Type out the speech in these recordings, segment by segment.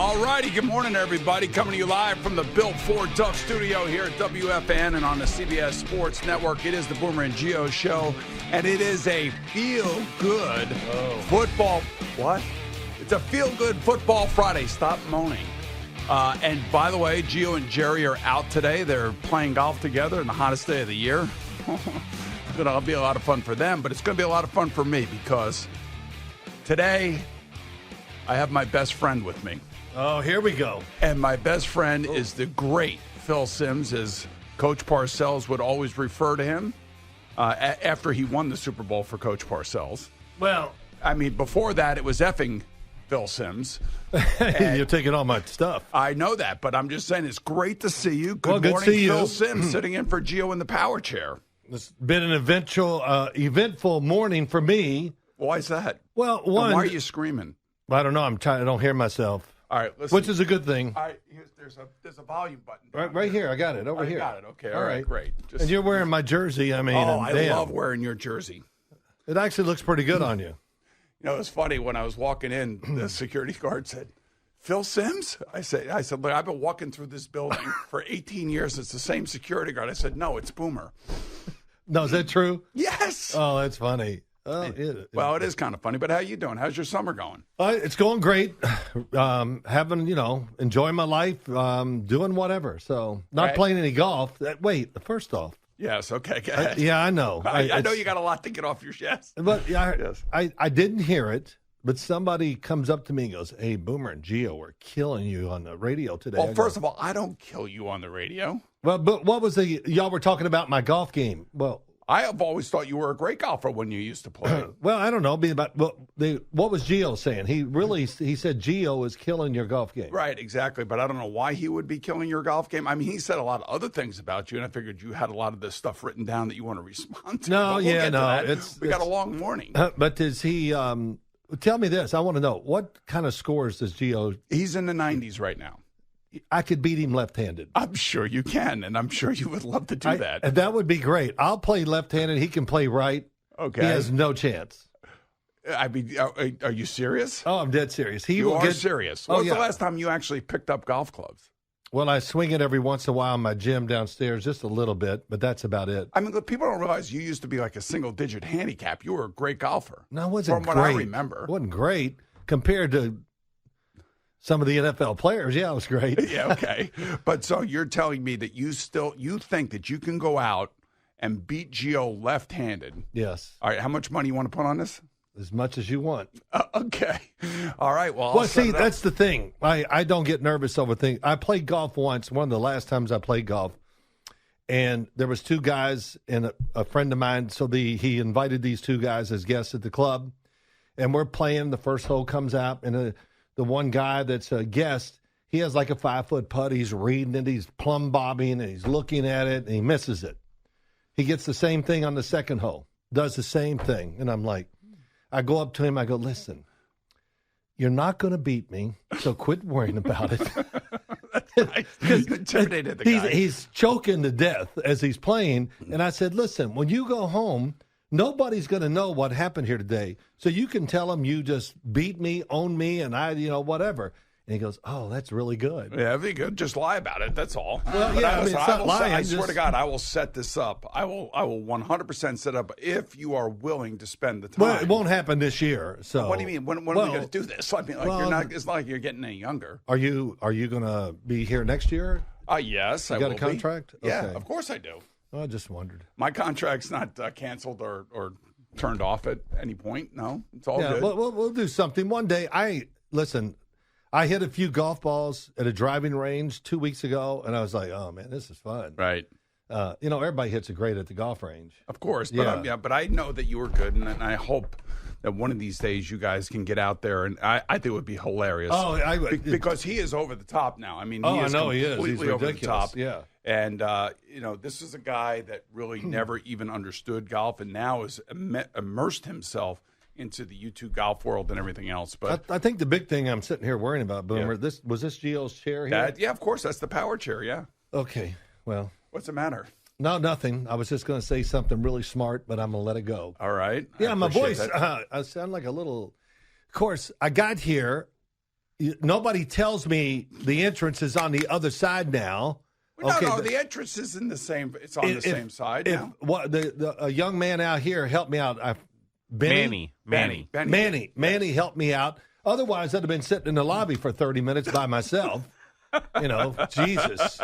All righty, good morning, everybody. Coming to you live from the Bill Ford Tough Studio here at WFAN and on the CBS Sports Network. It is the Boomer and Gio Show, and it is a feel-good football. What? It's a feel-good football Friday. Stop moaning. And by the way, Gio and Jerry are out today. They're playing golf together in the hottest day of the year. It'll be a lot of fun for them, but it's going to be a lot of fun for me because today I have my best friend with me. Oh, here we go. And my best friend is the great Phil Simms, as Coach Parcells would always refer to him after he won the Super Bowl for Coach Parcells. Well, I mean, before that, it was effing Phil Simms. You're taking all my stuff. I know that, but I'm just saying it's great to see you. Good Well, morning, to see Phil you. Simms, sitting in for Gio in the power chair. It's been an eventful morning for me. Why is that? Well, And one, why are you screaming? I don't know. I don't hear myself. All right, listen. Which is a good thing. All right, there's a volume button. Right here. I got it over Oh, here. you got it. Okay, all right, great. And you're wearing my jersey. I mean, I damn, love wearing your jersey. it actually looks pretty good on you. You know, it's funny, when I was walking in, the security guard said, Phil Simms? I said, look, I've been walking through this building for 18 years. It's the same security guard. I said, no, it's Boomer. No, is that true? Yes. Oh, that's funny. Oh, Well, it is kind of funny, but how you doing? How's your summer going? It's going great. Enjoying my life, doing whatever. So, not Right. playing any golf. Wait, first off. Yes, okay, go ahead. Yeah, I know. I know you got a lot to get off your chest. But yeah, Yes. I didn't hear it, but somebody comes up to me and goes, "Hey, Boomer and Gio, we're killing you on the radio today." Well, first of all, I don't kill you on the radio. Well, but what was y'all were talking about my golf game? Well, I have always thought you were a great golfer when you used to play. well, I don't know. What was Gio saying? He said Gio is killing your golf game. Right, exactly. But I don't know why he would be killing your golf game. I mean, he said a lot of other things about you, and I figured you had a lot of this stuff written down that you want to respond to. No, But yeah, get to no, that. We got a long morning. But does he? Tell me this. I want to know what kind of scores does Gio? He's in the 90s right now. I could beat him left-handed. I'm sure you can, and I'm sure you would love to do that. And that would be great. I'll play left-handed. He can play right. Okay. He has no chance. I mean, are you serious? Oh, I'm dead serious. You are serious. When was yeah. the last time you actually picked up golf clubs? Well, I swing it every once in a while in my gym downstairs, just a little bit, but that's about it. I mean, look, people don't realize you used to be like a single-digit handicap. You were a great golfer. No, it wasn't From great. what I remember. It wasn't great compared to some of the NFL players. Yeah, it was great. Yeah, okay. But so you're telling me that you think that you can go out and beat Gio left-handed. Yes. All right, how much money you want to put on this? As much as you want. Okay. All right, well, Well, see, that's the thing. I don't get nervous over things. I played golf once, one of the last times I played golf, and there was two guys and a friend of mine, so he invited these two guys as guests at the club, and we're playing. The first hole comes out, and the one guy that's a guest, he has like a 5-foot putt. He's reading it, he's plumb bobbing, and he's looking at it, and he misses it. He gets the same thing on the second hole, does the same thing, and I'm like, I go up to him, I go, listen, you're not going to beat me, so quit worrying about it. Because intimidated the guy. He's choking to death as he's playing, and I said, listen, when you go home, nobody's going to know what happened here today, so you can tell them you just beat me, own me, and I, whatever. And he goes, oh, that's really good. Yeah, be good. Just lie about it. That's all. Well, But yeah, I mean, it's not lying. I swear to God, I will set this up. I will 100% set up if you are willing to spend the time. Well, it won't happen this year. So What do you mean? When are we going to do this? I mean, you're not. It's not like you're getting any younger. Are you going to be here next year? Yes, You I got will a contract? Be. Yeah, Okay. of course I do. I just wondered. My contract's not canceled or turned off at any point. No, it's all Yeah, good. we'll do something. One day, I hit a few golf balls at a driving range 2 weeks ago, and I was like, oh, man, this is fun. Right. Everybody hits it great at the golf range. Of course. But but I know that you were good, and I hope that one of these days you guys can get out there, and I think it would be hilarious. Oh, because he is over the top now. I mean, Oh, he is I know he is. completely He's over the ridiculous. top. Yeah. And, this is a guy that really never even understood golf and now has immersed himself into the YouTube golf world and everything else. But I think the big thing I'm sitting here worrying about, Boomer, was this Gio's chair here? yeah, of course, that's the power chair, yeah. Okay, well. What's the matter? No, nothing. I was just going to say something really smart, but I'm going to let it go. All right. Yeah, my voice, that. I sound like a little. Of course, I got here. nobody tells me the entrance is on the other side now. No, the entrance is in the same. It's on the same side now. A young man out here helped me out. Manny helped me out. Otherwise, I'd have been sitting in the lobby for 30 minutes by myself. Jesus.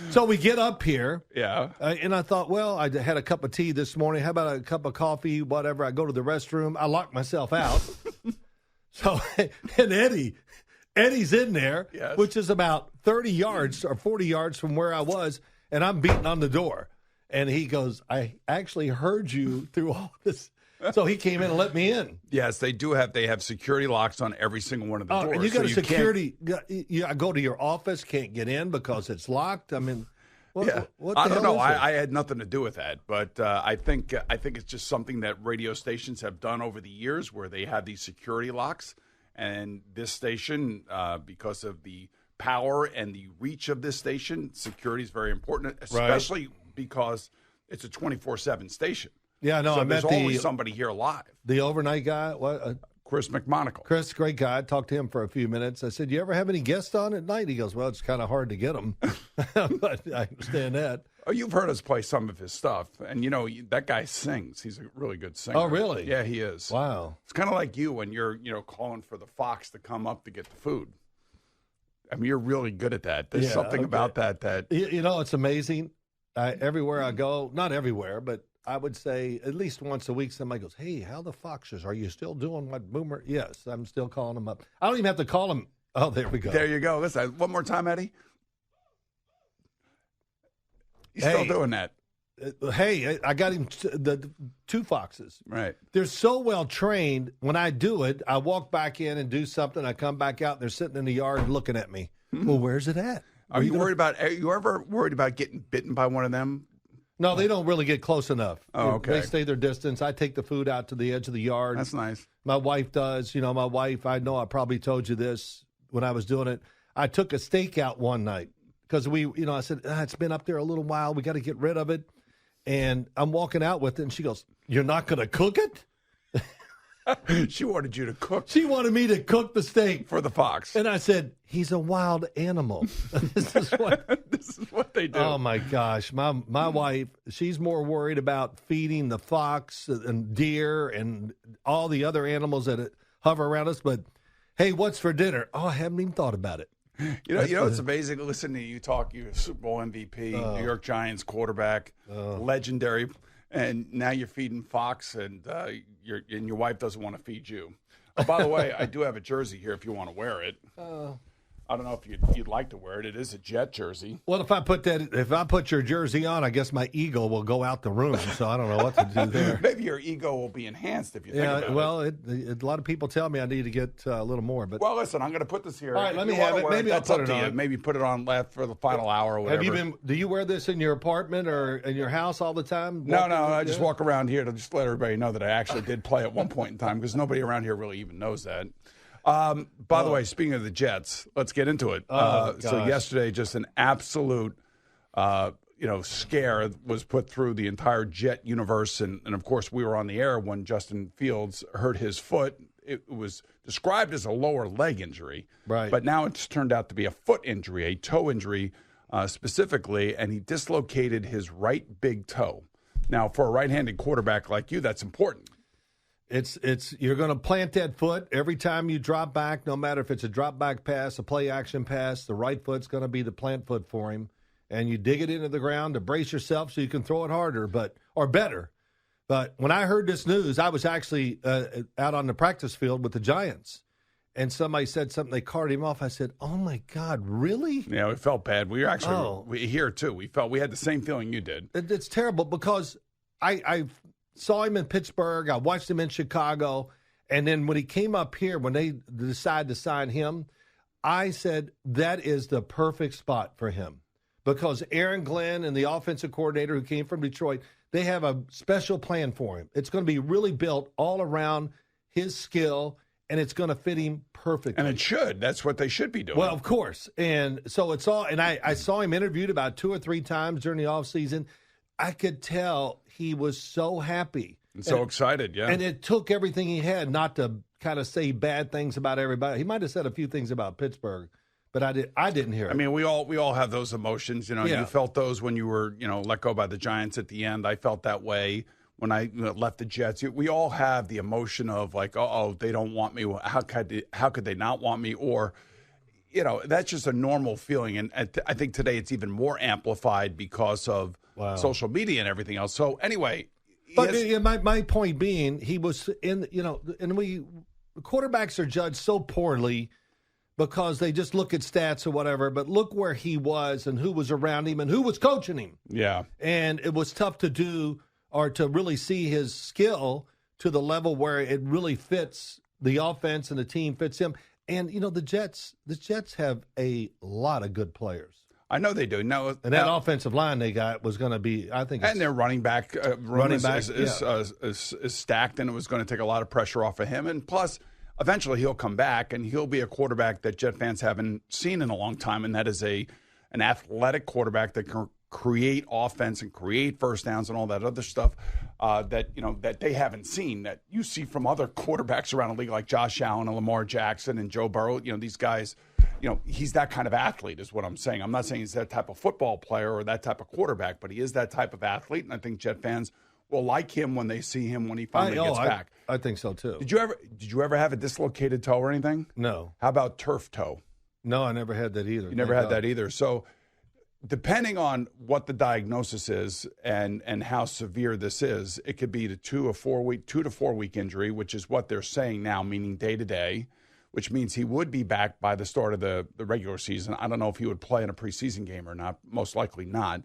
So we get up here. Yeah. And I thought, well, I had a cup of tea this morning. How about a cup of coffee, whatever? I go to the restroom. I lock myself out. So, and Eddie's in there, yes. which is about 30 yards or 40 yards from where I was, and I'm beating on the door. And he goes, I actually heard you through all this. So he came in and let me in. Yes, they do have. They have security locks on every single one of the doors. And you got a security. I go to your office, can't get in because it's locked. I mean, what I don't know. Is it? I had nothing to do with that, but I think it's just something that radio stations have done over the years, where they have these security locks. And this station, because of the power and the reach of this station, security is very important, especially because it's a 24/7 station. Yeah, no, so I met there's always somebody here live. The overnight guy, Chris McMonagle. Chris, great guy. I talked to him for a few minutes. I said, "You ever have any guests on at night?" He goes, "Well, it's kind of hard to get them," but I understand that. Oh, you've heard us play some of his stuff, and that guy sings. He's a really good singer. Oh, really? Yeah, he is. Wow. It's kind of like you when you're calling for the Fox to come up to get the food. I mean, you're really good at that. There's something about that it's amazing. Everywhere I go, not everywhere, but I would say at least once a week, somebody goes, "Hey, how the Foxes? Are you still doing what Boomer?" Yes, I'm still calling them up. I don't even have to call them. Oh, there we go. There you go. Listen, one more time, Eddie. He's still doing that. Hey, I got him the two Foxes. Right. They're so well trained. When I do it, I walk back in and do something. I come back out, and they're sitting in the yard looking at me. Well, where's it at? Are you ever worried about getting bitten by one of them? No, they don't really get close enough. Oh, okay. They stay their distance. I take the food out to the edge of the yard. That's nice. My wife does. My wife, I know I probably told you this when I was doing it. I took a steak out one night because I said, it's been up there a little while. We got to get rid of it. And I'm walking out with it, and she goes, "You're not going to cook it?" She wanted you to cook. She wanted me to cook the steak for the Fox. And I said, "He's a wild animal." This is what they do. Oh my gosh, my wife, she's more worried about feeding the fox and deer and all the other animals that hover around us. But hey, what's for dinner? Oh, I haven't even thought about it. It's amazing listening to you talk. You're a Super Bowl MVP, New York Giants quarterback, legendary. And now you're feeding Fox, and your wife doesn't want to feed you. Oh, by the way, I do have a jersey here if you want to wear it. I don't know if you'd like to wear it. It is a Jet jersey. Well, if I put your jersey on, I guess my ego will go out the room. So I don't know what to do there. Maybe your ego will be enhanced if you think about it. Well, a lot of people tell me I need to get a little more. But well, listen, I'm going to put this here. All right, let me have it. Maybe I'll put it on. Maybe put it on left for the final hour or whatever. Do you wear this in your apartment or in your house all the time? No. I just walk around here to just let everybody know that I actually did play at one point in time because nobody around here really even knows that. By the way, speaking of the Jets, let's get into it. So yesterday, just an absolute, scare was put through the entire Jet universe. And of course, we were on the air when Justin Fields hurt his foot. It was described as a lower leg injury. Right. But now it's turned out to be a foot injury, a toe injury specifically, and he dislocated his right big toe. Now, for a right-handed quarterback like you, that's important. It's you're going to plant that foot every time you drop back, no matter if it's a drop back pass, a play action pass, the right foot's going to be the plant foot for him. And you dig it into the ground to brace yourself so you can throw it harder or better. But when I heard this news, I was actually out on the practice field with the Giants. And somebody said something, they carted him off. I said, "Oh my God, really?" Yeah, we felt bad. We were actually here too. We had the same feeling you did. It's terrible because I saw him in Pittsburgh. I watched him in Chicago. And then when he came up here, when they decided to sign him, I said, that is the perfect spot for him. Because Aaron Glenn and the offensive coordinator who came from Detroit, they have a special plan for him. It's going to be really built all around his skill, and it's going to fit him perfectly. And it should. That's what they should be doing. Well, of course. And so it's all – and I saw him interviewed about 2 or 3 times during the offseason. I could tell he was so happy. And so excited, yeah. And it took everything he had not to kind of say bad things about everybody. He might have said a few things about Pittsburgh, but I didn't hear it. I mean, we all have those emotions. You know, Yeah. You felt those when you were, let go by the Giants at the end. I felt that way when I left the Jets. We all have the emotion of like, oh, they don't want me. How could they not want me? Or, that's just a normal feeling. And I think today it's even more amplified because of social media and everything else. So anyway. But my point being, he was in, and quarterbacks are judged so poorly because they just look at stats or whatever, but look where he was and who was around him and who was coaching him. Yeah. And it was tough to do or to really see his skill to the level where it really fits the offense and the team fits him. And, the Jets have a lot of good players. I know they do. No, and that offensive line they got was going to be, I think. And their running back is stacked, and it was going to take a lot of pressure off of him. And plus, eventually he'll come back, and he'll be a quarterback that Jet fans haven't seen in a long time, and that is an athletic quarterback that can create offense and create first downs and all that other stuff that they haven't seen, that you see from other quarterbacks around the league like Josh Allen and Lamar Jackson and Joe Burrow. These guys. He's that kind of athlete is what I'm saying. I'm not saying he's that type of football player or that type of quarterback, but he is that type of athlete, and I think Jet fans will like him when they see him when he finally gets back. I think so, too. Did you ever have a dislocated toe or anything? No. How about turf toe? No, I never had that either. You never had that either. So depending on what the diagnosis is and how severe this is, it could be the 2 to 4 week injury, which is what they're saying now, meaning day to day, which means he would be back by the start of the regular season. I don't know if he would play in a preseason game or not. Most likely not.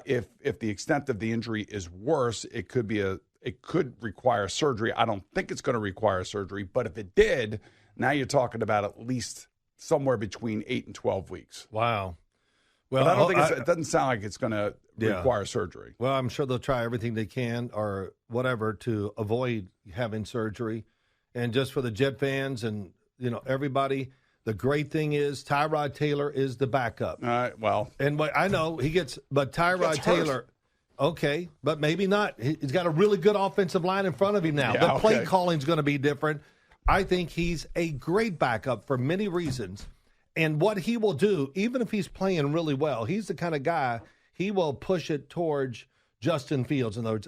If the extent of the injury is worse, it could require surgery. I don't think it's going to require surgery, but if it did, now you're talking about at least somewhere between 8 and 12 weeks. Wow. Well, but I don't think it doesn't sound like it's going to require surgery. Well, I'm sure they'll try everything they can or whatever to avoid having surgery. And just for the Jet fans and everybody, the great thing is Tyrod Taylor is the backup. And I know but Tyrod Taylor, okay, but maybe not. He's got a really good offensive line in front of him now. The play calling is going to be different. I think he's a great backup for many reasons. And what he will do, even if he's playing really well, he's the kind of guy, he will push it towards Justin Fields. In other words,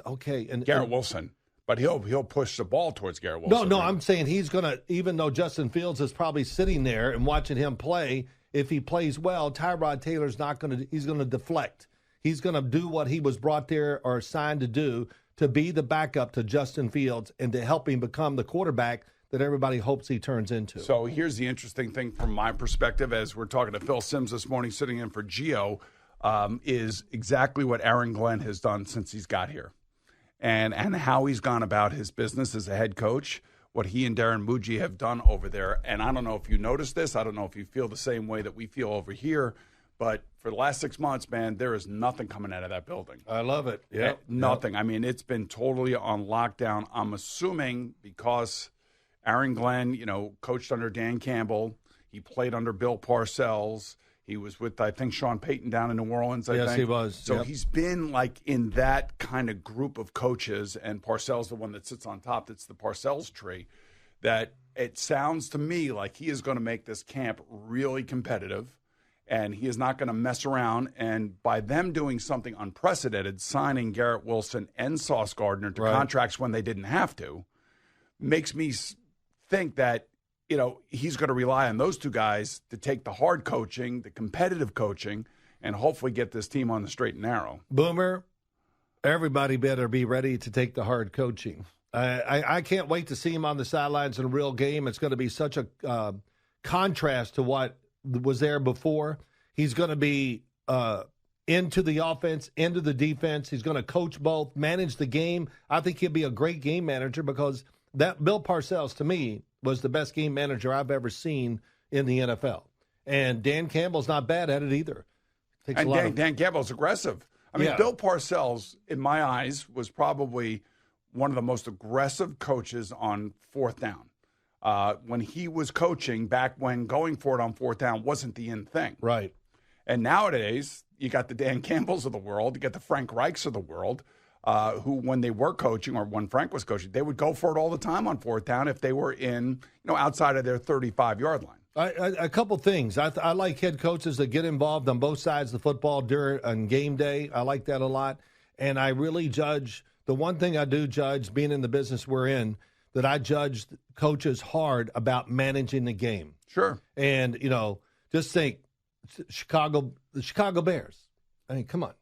and Garrett Wilson. But he'll push the ball towards Garrett Wilson. No, I'm saying he's going to, even though Justin Fields is probably sitting there and watching him play, if he plays well, Tyrod Taylor's not going to, he's going to deflect. He's going to do what he was brought there or assigned to do, to be the backup to Justin Fields and to help him become the quarterback that everybody hopes he turns into. So here's the interesting thing from my perspective, as we're talking to Phil Simms this morning, sitting in for Gio, is exactly what Aaron Glenn has done since he's got here. And how he's gone about his business as a head coach, what he and Darren Muji have done over there. And I don't know if you noticed this. I don't know if you feel the same way that we feel over here. But for the last 6 months, man, there is nothing coming out of that building. I love it. Yeah, nothing. Yep. I mean, it's been totally on lockdown. I'm assuming because Aaron Glenn, coached under Dan Campbell. He played under Bill Parcells. He was with, I think, Sean Payton down in New Orleans, I think. Yes, he was. So he's been, like, in that kind of group of coaches, and Parcells, the one that sits on top, that's the Parcells tree, that it sounds to me like he is going to make this camp really competitive, and he is not going to mess around. And by them doing something unprecedented, signing Garrett Wilson and Sauce Gardner to contracts when they didn't have to, makes me think that he's going to rely on those two guys to take the hard coaching, the competitive coaching, and hopefully get this team on the straight and narrow. Boomer, everybody better be ready to take the hard coaching. I can't wait to see him on the sidelines in a real game. It's going to be such a contrast to what was there before. He's going to be into the offense, into the defense. He's going to coach both, manage the game. I think he'll be a great game manager because that Bill Parcells, to me, was the best game manager I've ever seen in the NFL. And Dan Campbell's not bad at it either. Dan Campbell's aggressive. I mean, Bill Parcells, in my eyes, was probably one of the most aggressive coaches on fourth down. When he was coaching, back when going for it on fourth down wasn't the in thing. Right. And nowadays, you got the Dan Campbells of the world, you got the Frank Reichs of the world. who, when they were coaching or when Frank was coaching, they would go for it all the time on fourth down if they were in, outside of their 35-yard line. A couple things. I like head coaches that get involved on both sides of the football on game day. I like that a lot. And I really judge – the one thing I do judge, being in the business we're in, that I judge coaches hard about managing the game. Sure. And, just think, the Chicago Bears. I mean, come on.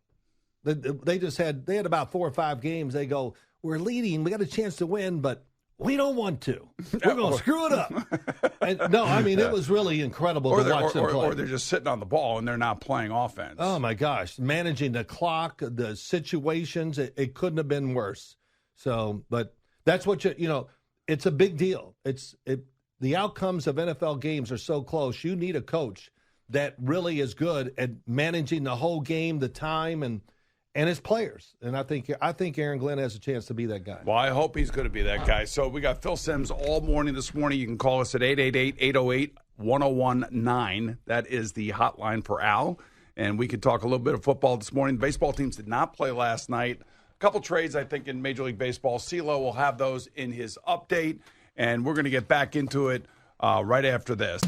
They had about 4 or 5 games. They go, we're leading. We got a chance to win, but we don't want to. We're going to screw it up. And, no, I mean, it was really incredible to watch them play. Or they're just sitting on the ball and they're not playing offense. Oh, my gosh. Managing the clock, the situations, it couldn't have been worse. So, but that's what it's a big deal. The outcomes of NFL games are so close. You need a coach that really is good at managing the whole game, the time, and his players. And I think Aaron Glenn has a chance to be that guy. Well, I hope he's going to be that guy. So we got Phil Simms all morning this morning. You can call us at 888-808-1019. That is the hotline for Al. And we could talk a little bit of football this morning. The baseball teams did not play last night. A couple trades, I think, in Major League Baseball. CeeLo will have those in his update. And we're going to get back into it right after this.